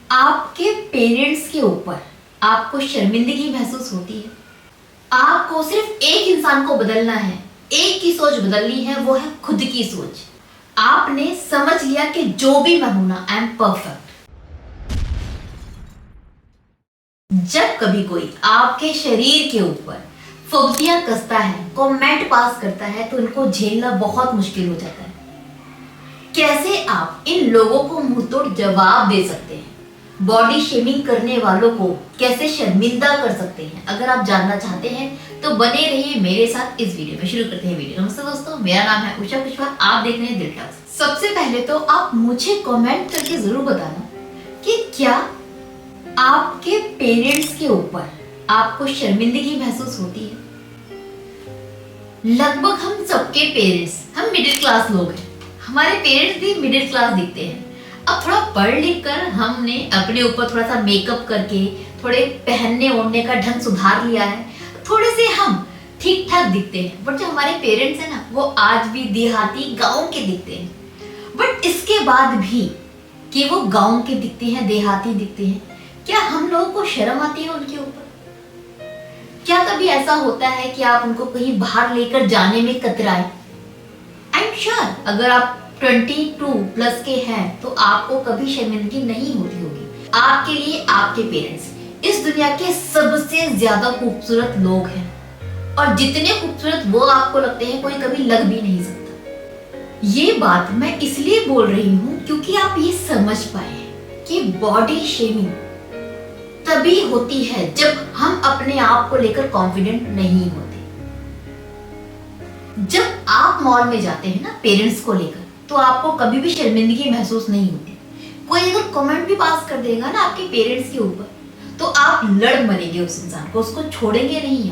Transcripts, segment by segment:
आपके पेरेंट्स के ऊपर आपको शर्मिंदगी महसूस होती है? आपको सिर्फ एक इंसान को बदलना है, एक की सोच बदलनी है, वो है खुद की सोच। आपने समझ लिया कि जो भी मैं हूं ना, आई एम परफेक्ट। जब कभी कोई आपके शरीर के ऊपर फुब्तियां कसता है, कमेंट पास करता है, तो इनको झेलना बहुत मुश्किल हो जाता है। कैसे आप इन लोगों को मुंहतोड़ जवाब दे सकते हैं? बॉडी शेमिंग करने वालों को कैसे शर्मिंदा कर सकते हैं? अगर आप जानना चाहते हैं तो बने रहिए मेरे साथ इस वीडियो में। शुरू करते हैं वीडियो। नमस्ते दोस्तों, मेरा नाम है उषा कुशवाहा, आप देख रहे हैं दिल टॉक्स। सबसे पहले तो आप मुझे कमेंट करके जरूर बताना कि क्या आपके पेरेंट्स के ऊपर आपको शर्मिंदगी महसूस होती है? लगभग हम सबके पेरेंट्स, हम मिडिल क्लास लोग हैं, हमारे पेरेंट्स भी मिडिल क्लास दिखते हैं। अब थोड़ा पढ़ लिख कर हमने अपने ऊपर थोड़ा सा मेकअप करके थोड़े पहनने ओढ़ने का ढंग सुधार लिया है, थोड़े से हम ठीक ठाक दिखते हैं। बट जो हमारे पेरेंट्स हैं ना, वो आज भी देहाती गांव के दिखते हैं। बट इसके बाद भी कि वो गांव के दिखते हैं, देहाती दिखते हैं, क्या हम लोगों को शर्म आती है उनके ऊपर? क्या कभी ऐसा होता है कि आप उनको कहीं बाहर लेकर जाने में कतराए? आई एम श्योर अगर आप 22 प्लस के हैं तो आपको कभी शर्मिंदगी नहीं होती होगी। आपके लिए आपके पेरेंट्स इस दुनिया के सबसे ज्यादा खूबसूरत लोग हैं, और जितने खूबसूरत वो आपको लगते हैं कोई कभी लग भी नहीं सकता। ये बात मैं इसलिए बोल रही हूँ क्योंकि आप ये समझ पाए कि बॉडी शेमिंग तभी होती है जब हम अपने आप को लेकर कॉन्फिडेंट नहीं होते। जब आप मॉल में जाते हैं ना पेरेंट्स को लेकर, तो आपको कभी भी शर्मिंदगी महसूस नहीं होती। कोई अगर कमेंट भी पास कर देगा ना आपके पेरेंट्स के ऊपर, तो आप लड़ मरेंगे उस इंसान को, उसको छोड़ेंगे नहीं।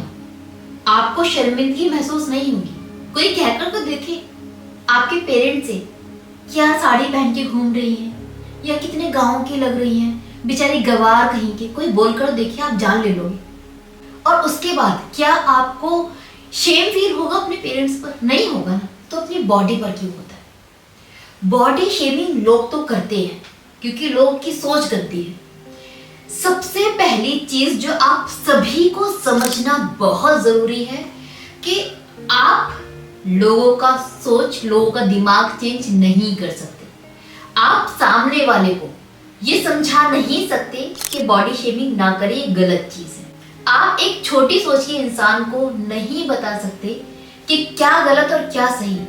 आपको शर्मिंदगी महसूस नहीं होगी। कोई कहकर तो देखे आपके पेरेंट्स से, क्या साड़ी पहन के घूम रही हैं, या कितने गांव की लग रही हैं, बेचारी गवार कहीं के, कोई बोलकर देखिए, आप जान ले लोगे। और उसके बाद क्या आपको शेम फील होगा अपने पेरेंट्स पर? नहीं होगा ना। तो अपनी बॉडी पर क्यों होता है? बॉडी शेमिंग लोग तो करते हैं क्योंकि लोगों की सोच गंदी है। सबसे पहली चीज जो आप सभी को समझना बहुत जरूरी है कि आप लोगों का सोच, लोगों का दिमाग चेंज नहीं कर सकते। आप सामने वाले को ये समझा नहीं सकते कि बॉडी शेमिंग ना करे, ये गलत चीज है। आप एक छोटी सोच के इंसान को नहीं बता सकते कि क्या गलत और क्या सही।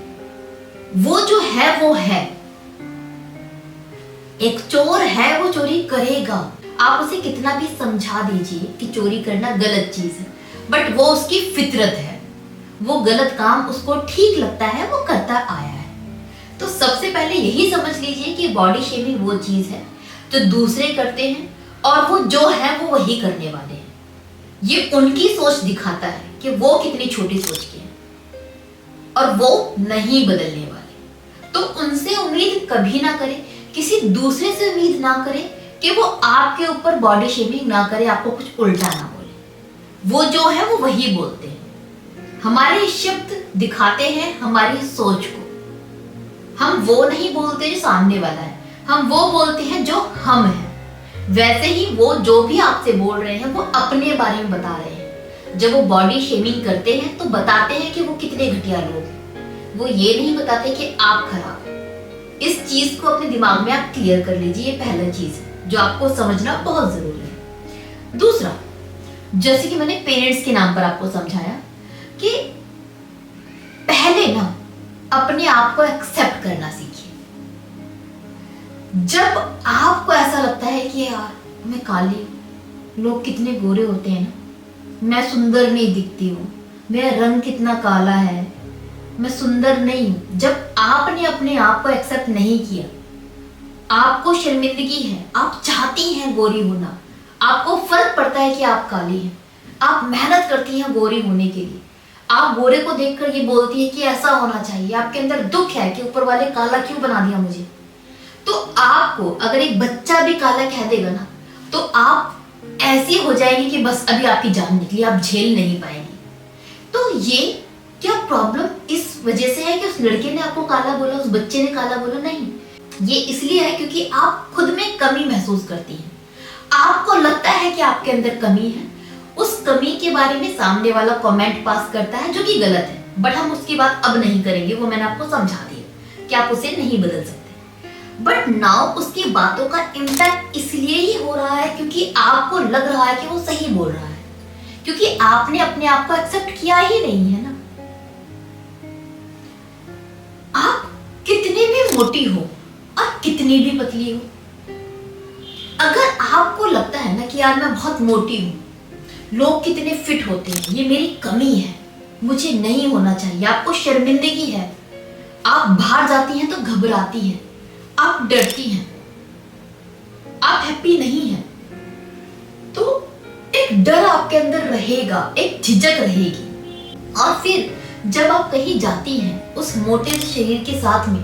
वो जो है वो है। एक चोर है, वो चोरी करेगा। आप उसे कितना भी समझा दीजिए कि चोरी करना गलत चीज है, बट वो उसकी फितरत है। वो गलत काम उसको ठीक लगता है, वो करता आया है। तो सबसे पहले यही समझ लीजिए कि बॉडी शेमिंग वो चीज है जो दूसरे करते हैं, और वो जो है वो वही करने वाले हैं। ये उनकी सोच दिखाता है कि वो कितनी छोटी सोच के हैं, और वो नहीं बदलने वाले। तो उनसे उम्मीद कभी ना करें, किसी दूसरे से उम्मीद ना करें कि वो आपके ऊपर बॉडी शेमिंग ना करे, आपको कुछ उल्टा ना बोले। वो जो है वो वही बोलते हैं। हमारे शब्द दिखाते हैं हमारी सोच को। हम वो नहीं बोलते जो सामने वाला है, हम वो बोलते हैं जो हम हैं। वैसे ही वो जो भी आपसे बोल रहे हैं वो अपने बारे में बता रहे हैं। जब वो बॉडी शेमिंग करते हैं तो बताते हैं कि वो कितने घटिया लोग हैं। वो ये नहीं बताते कि आप खराब हैं। इस चीज को अपने दिमाग में आप क्लियर कर लीजिए। ये पहला चीज है जो आपको समझना बहुत जरूरी है। दूसरा, जैसे कि मैंने पेरेंट्स के नाम पर आपको समझाया कि पहले ना अपने आप को एक्सेप्ट करना सीखिए। जब आपको ऐसा लगता है कि यार मैं काली हूं, लोग कितने गोरे होते हैं ना, मैं सुंदर नहीं दिखती हूँ, मेरा रंग कितना काला है, मैं सुंदर नहीं हूं। जब आपने अपने आप को एक्सेप्ट नहीं किया, आपको शर्मिंदगी है, आप चाहती हैं गोरी होना, आपको फर्क पड़ता है कि आप काली हैं, आप मेहनत करती हैं गोरी होने के लिए, आप गोरे को देखकर ये बोलती है कि ऐसा होना चाहिए, आपके अंदर दुख है कि ऊपर वाले काला क्यों बना दिया मुझे। तो आपको अगर एक बच्चा भी काला कह देगा ना, तो आप ऐसी हो जाएंगे कि बस अभी आपकी जान निकली, आप झेल नहीं पाएंगे। तो ये क्या प्रॉब्लम इस वजह से है कि उस लड़के ने आपको काला बोला, उस बच्चे ने काला बोला? नहीं, ये इसलिए है क्योंकि आप खुद में कमी महसूस करती हैं। आपको लगता है कि आपके अंदर कमी है, उस कमी के बारे में सामने वाला कमेंट पास करता है जो कि गलत है, बट हम उसकी बात अब नहीं करेंगे, वो मैंने आपको समझा दिया कि आप उसे नहीं बदल सकते। बट नाउ उसकी बातों का इम्पैक्ट इसलिए ही हो रहा है क्योंकि आपको लग रहा है कि वो सही बोल रहा है, क्योंकि आपने अपने आप को एक्सेप्ट किया ही नहीं है ना। आप कितनी भी मोटी हो और कितनी भी पतली हो, अगर आपको लगता है ना कि यार मैं बहुत मोटी हूं, लोग कितने फिट होते हैं, ये मेरी कमी है, मुझे नहीं होना चाहिए, आपको शर्मिंदगी है, आप बाहर जाती हैं तो घबराती हैं, आप डरती हैं, आप हैप्पी नहीं हैं, तो एक डर आपके अंदर रहेगा, एक झिझक रहेगी। और फिर जब आप कहीं जाती हैं उस मोटे से शरीर के साथ में,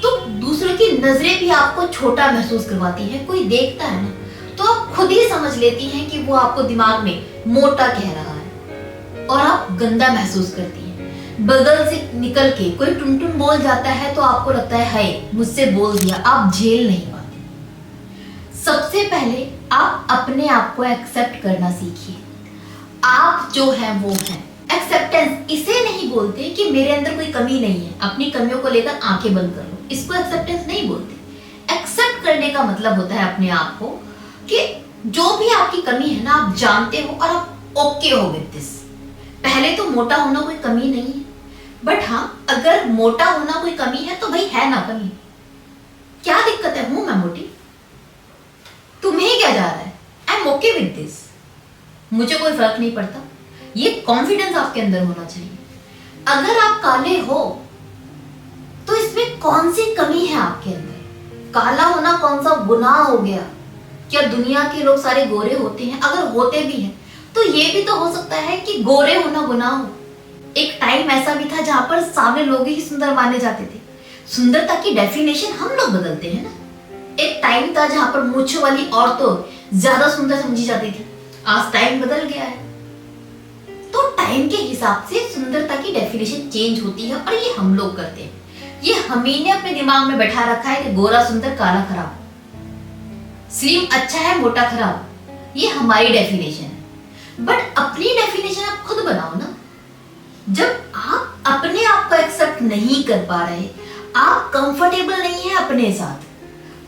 तो दूसरों की नजरें भी आपको छोटा महसूस करवाती है। कोई देखता है ना तो आप खुद ही समझ लेती हैं कि वो आपको दिमाग में मोटा कह रहा है और आप गंदा महसूस करती हैं। बगल से निकल के कोई टुनटुन बोल जाता है तो आपको लगता है हाय मुझसे बोल दिया, आप झेल नहीं पाते। सबसे पहले आप अपने आप को एक्सेप्ट करना सीखिए। आप जो है वो है। एक्सेप्टेंस इसे नहीं बोलते कि मेरे अंदर कोई कमी नहीं है, अपनी कमियों को लेकर आंखें बंद कर लो, इसको एक्सेप्टेंस नहीं बोलते। एक्सेप्ट करने का मतलब होता है अपने आप को कि जो भी आपकी कमी है ना आप जानते हो और आप ओके हो विद दिस। पहले तो मोटा होना कोई कमी नहीं है, बट हाँ अगर मोटा होना कोई कमी है तो भाई है ना कमी, क्या दिक्कत है, हूं मैं मोटी, तुम्हें क्या जा रहा है, I am okay with this, मुझे कोई फर्क नहीं पड़ता। ये कॉन्फिडेंस आपके अंदर होना चाहिए। अगर आप काले हो तो इसमें कौन सी कमी है आपके अंदर? काला होना कौन सा गुनाह हो गया? क्या दुनिया के लोग सारे गोरे होते हैं? अगर होते भी हैं तो ये भी तो हो सकता है कि गोरे होना गुनाह हो। एक टाइम ऐसा भी था जहां पर सारे लोग ही सुंदर माने जाते थे। सुंदरता की डेफिनेशन हम लोग बदलते हैं ना। एक टाइम था जहां पर मूंछ वाली औरतें ज्यादा सुंदर समझी जाती थी, आज टाइम बदल गया है। तो टाइम के हिसाब से सुंदरता की डेफिनेशन चेंज होती है और ये हम लोग करते हैं। ये हमने अपने दिमाग में बैठा रखा है कि गोरा सुंदर काला खराब, स्लिम अच्छा है मोटा खराब, ये हमारी डेफिनेशन है। बट अपनी डेफिनेशन आप खुद बनाओ ना। जब आप अपने आप को एक्सेप्ट नहीं कर पा रहे, आप कंफर्टेबल नहीं है अपने साथ,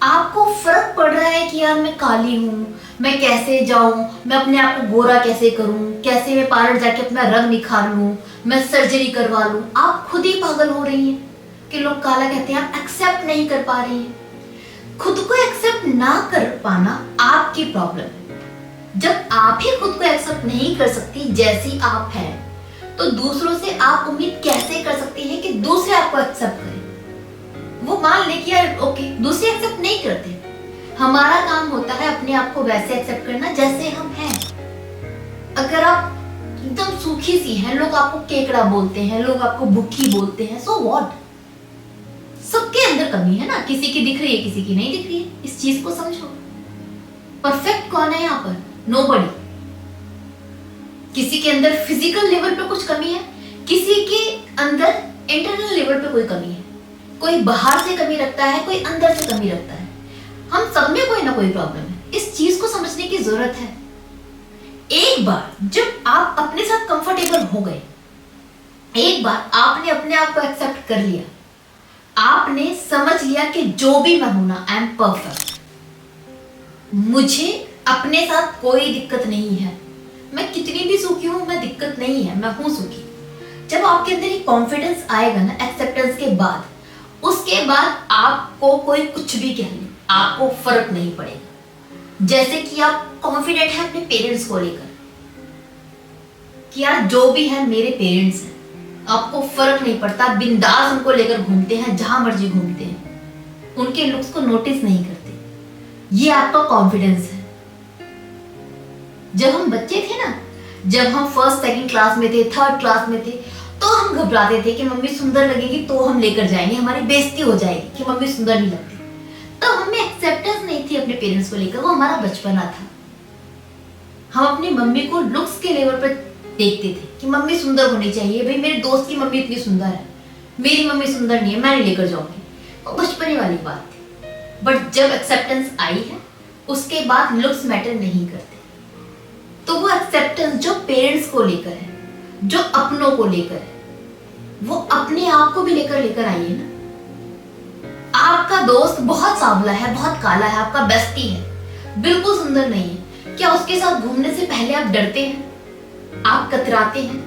आपको फर्क पड़ रहा है कि यार मैं काली हूं, मैं कैसे जाऊं, मैं अपने आप को गोरा कैसे करूं, कैसे मैं पार्लर जाके अपना रंग निखार लूं, मैं सर्जरी करवा लूं, आप खुद ही पागल हो रही हैं कि लोग काला कहते हैं, आप एक्सेप्ट नहीं कर पा रही हैं। खुद को एक्सेप्ट ना कर पाना आपकी प्रॉब्लम है। जब आप ही खुद को एक्सेप्ट नहीं कर सकती जैसी आप हैं, तो दूसरों से आप उम्मीद कैसे कर सकती हैं कि दूसरे आपको एक्सेप्ट करें? वो मान ले कि यार ओके दूसरे एक्सेप्ट नहीं करते, हमारा काम होता है अपने आप को वैसे एक्सेप्ट करना जैसे हम हैं। अगर आप एकदम सूखी सी हैं, लोग आपको केकड़ा बोलते हैं, लोग आपको भूखी बोलते हैं, सो व्हाट? सबके अंदर कमी है ना, किसी की दिख रही है किसी की नहीं दिख रही है, इस चीज को समझो। परफेक्ट कौन है यहाँ पर? नोबडी। किसी के अंदर फिजिकल लेवल पे कुछ कमी है, किसी के अंदर इंटरनल लेवल पे कोई कमी है। कोई बाहर से कमी रखता है, कोई अंदर से कमी रखता है। हम सब में कोई ना कोई प्रॉब्लम है, इस चीज को समझने की जरूरत है। एक बार जब आप अपने साथ कंफर्टेबल हो गए, एक बार आपने अपने आप को एक्सेप्ट कर लिया, आपने समझ लिया कि जो भी मैं हूं ना, आई एम परफेक्ट, मुझे अपने साथ कोई दिक्कत नहीं है, मैं कितनी भी सुखी हूं, मैं दिक्कत नहीं है, मैं हूं सुखी। जब आपके अंदर एक कॉन्फिडेंस आएगा ना एक्सेप्टेंस के बाद, उसके बाद आपको कोई कुछ भी कह ले, आपको फर्क नहीं पड़ेगा। जैसे कि आप कॉन्फिडेंट हैं अपने पेरेंट्स को लेकर कि यार जो भी है मेरे पेरेंट्स हैं, आपको फर्क नहीं पड़ता, बिंदास उनको लेकर घूमते हैं, जहां मर्जी घूमते हैं, उनके लुक्स को नोटिस नहीं करते, ये आपका कॉन्फिडेंस है। जब हम बच्चे थे ना, जब हम फर्स्ट सेकंड क्लास में थे, थर्ड क्लास में थे, तो हम घबराते थे कि मम्मी सुंदर लगेगी तो हम लेकर जाएंगे, हमारी बेइज्जती हो जाएगी कि मम्मी सुंदर नहीं लगती। तो हमें एक्सेप्टेंस नहीं थी अपने पेरेंट्स को लेकर, वो हमारा बचपना था। हम अपनी मम्मी को लुक्स के लेवल पर देखते थे कि मम्मी सुंदर होनी चाहिए, भाई मेरे दोस्त की मम्मी इतनी सुंदर है, मेरी मम्मी सुंदर नहीं है, मैं नहीं लेकर जाऊंगी। वो बचपने वाली बात थी। बट जब एक्सेप्टेंस आई है उसके बाद लुक्स मैटर नहीं करते। तो वो एक्सेप्टेंस जो पेरेंट्स को लेकर है, जो अपनों को लेकर है, वो अपने आप को भी लेकर आइए ना। आपका दोस्त बहुत सांवला है, बहुत काला है, आपका बेस्टी है, बिल्कुल सुंदर नहीं है, क्या उसके साथ घूमने से पहले आप डरते हैं, आप कतराते हैं?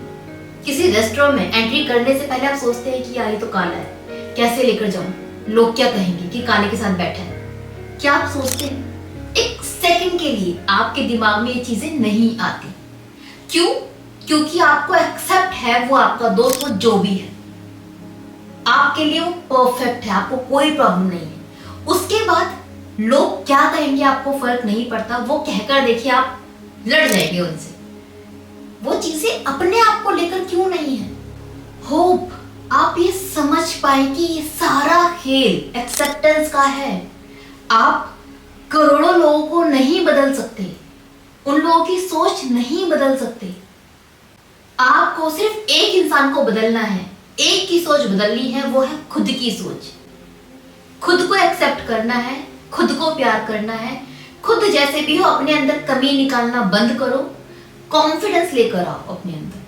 किसी रेस्टोरेंट में एंट्री करने से पहले आप सोचते हैं कि यार ये तो काला है, कैसे लेकर जाऊं, लोग क्या कहेंगे कि काले के साथ बैठा है? क्या आप सोचते हैं? एक सेकंड के लिए आपके दिमाग में ये चीजें नहीं आती। क्यों? क्योंकि आपको एक्सेप्ट है वो आपका दोस्त, वो जो भी है आपके लिए वो परफेक्ट है, आपको कोई प्रॉब्लम नहीं है। उसके बाद लोग क्या कहेंगे आपको फर्क नहीं पड़ता, वो कहकर देखिए आप लड़ जाएंगे उनसे। वो चीजें अपने आप को लेकर क्यों नहीं है? होप आप ये समझ पाए कि ये सारा खेल एक्सेप्टेंस का है। आप करोड़ों लोगों को नहीं बदल सकते, उन लोगों की सोच नहीं बदल सकते। आपको सिर्फ एक इंसान को बदलना है, एक की सोच बदलनी है, वो है खुद की सोच। खुद को एक्सेप्ट करना है, खुद को प्यार करना है, खुद जैसे भी हो अपने अंदर कमी निकालना बंद करो, कॉन्फिडेंस लेकर आओ अपने अंदर।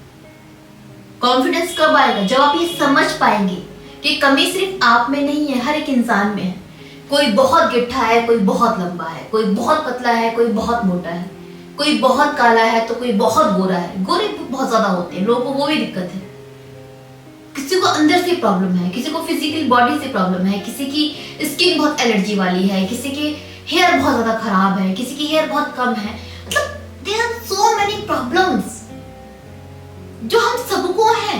कॉन्फिडेंस कब आएगा? जब आप ये समझ पाएंगे कि कमी सिर्फ आप में नहीं है, हर एक इंसान में है। कोई बहुत गिट्ठा है, कोई बहुत लंबा है, कोई बहुत पतला है, कोई बहुत मोटा है, कोई बहुत काला है तो कोई बहुत गोरा है। गोरे बहुत ज्यादा होते हैं लोगों को, वो भी दिक्कत है। किसी को अंदर से प्रॉब्लम है, किसी को फिजिकल बॉडी से प्रॉब्लम है, किसी की स्किन बहुत एलर्जी वाली है, किसी के हेयर बहुत ज्यादा खराब है, किसी की हेयर बहुत कम है। मतलब there are so many problems जो हम सबको है।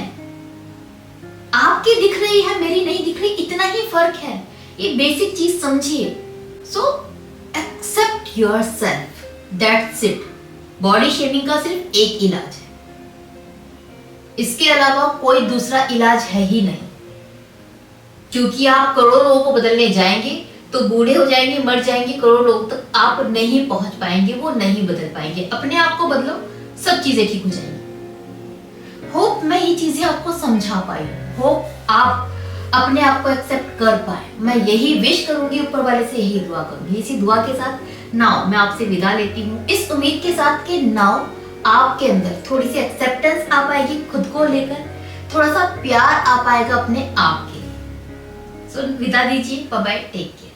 आपकी दिख रही है, मेरी नहीं दिख रही, इतना ही फर्क है। ये बेसिक चीज समझिए। So accept yourself, that's it. Body shaming का सिर्फ एक इलाज है, इसके अलावा कोई दूसरा इलाज है ही नहीं। क्योंकि आप करोड़ों लोगों को बदलने जाएंगे तो बूढ़े हो जाएंगे, मर जाएंगे, करोड़ों लोगों तक आप नहीं पहुंच पाएंगे, वो नहीं बदल पाएंगे। अपने आप को बदलो, सब चीजें ठीक हो जाएंगी। होप मैं ये चीजें आपको समझा पाई, होप आप अपने आप को एक्सेप्ट कर पाए। मैं यही विश करूंगी, ऊपर वाले से यही दुआ करूंगी। इसी दुआ के साथ नाउ मैं आपसे विदा लेती हूँ, इस उम्मीद के साथ कि नाउ आपके अंदर थोड़ी सी एक्सेप्टेंस आ पाएगी खुद को लेकर, थोड़ा सा प्यार आ पाएगा अपने आप के लिए। सो विदा दीजिए, बाय बाय, टेक केयर।